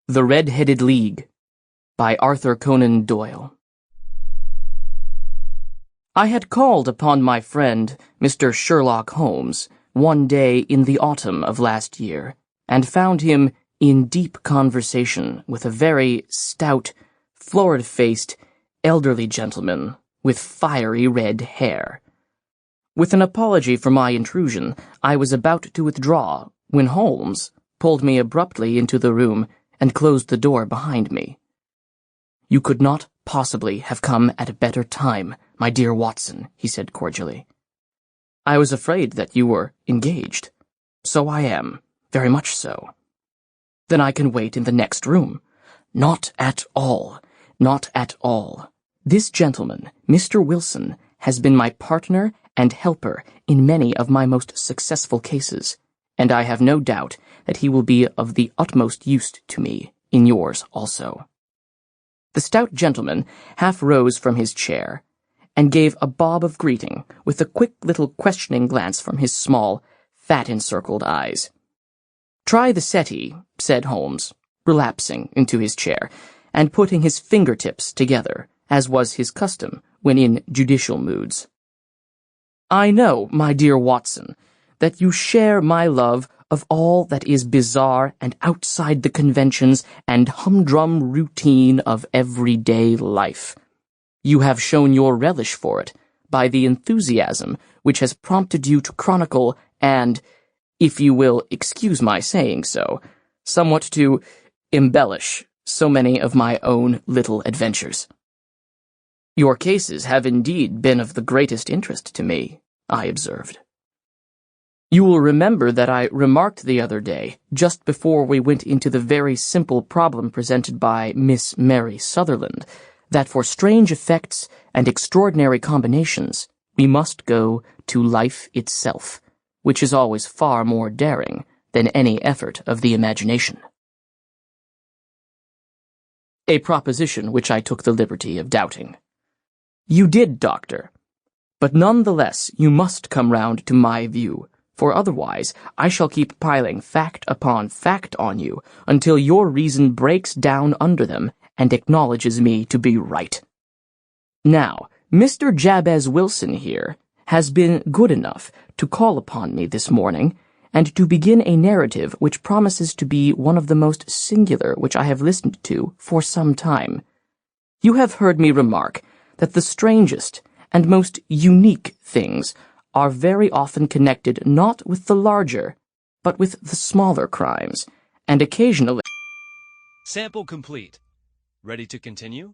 The Red-Headed League by Arthur Conan Doyle. I had called upon my friend, Mr. Sherlock Holmes, one day in the autumn of last year, and found him in deep conversation with a very stout, florid-faced, elderly gentleman with fiery red hair. With an apology for my intrusion, I was about to withdraw when Holmes pulled me abruptly into the room and closed the door behind me. "You could not possibly have come at a better time, my dear Watson," he said cordially. "I was afraid that you were engaged." "So I am, very much so." "Then I can wait in the next room." "Not at all, not at all. This gentleman, Mr. Wilson, has been my partner and helper in many of my most successful cases, and I have no doubt that he will be of the utmost use to me in yours also." The stout gentleman half rose from his chair and gave a bob of greeting with a quick little questioning glance from his small, fat-encircled eyes. "Try the settee," said Holmes, relapsing into his chair and putting his fingertips together, as was his custom when in judicial moods. "I know, my dear Watson, that you share my love of all that is bizarre and outside the conventions and humdrum routine of everyday life. You have shown your relish for it by the enthusiasm which has prompted you to chronicle and, if you will excuse my saying so, somewhat to embellish so many of my own little adventures. Your cases have indeed been of the greatest interest to me," I observed. "You will remember that I remarked the other day, just before we went into the very simple problem presented by Miss Mary Sutherland, that for strange effects and extraordinary combinations, we must go to life itself, which is always far more daring than any effort of the imagination." A proposition which I took the liberty of doubting. "You did, Doctor. But none the less you must come round to my view, for otherwise I shall keep piling fact upon fact on you until your reason breaks down under them and acknowledges me to be right. Now, Mr. Jabez Wilson here has been good enough to call upon me this morning and to begin a narrative which promises to be one of the most singular which I have listened to for some time. You have heard me remark that the strangest and most unique things are very often connected not with the larger, but with the smaller crimes, and occasionally— Sample complete. Ready to continue?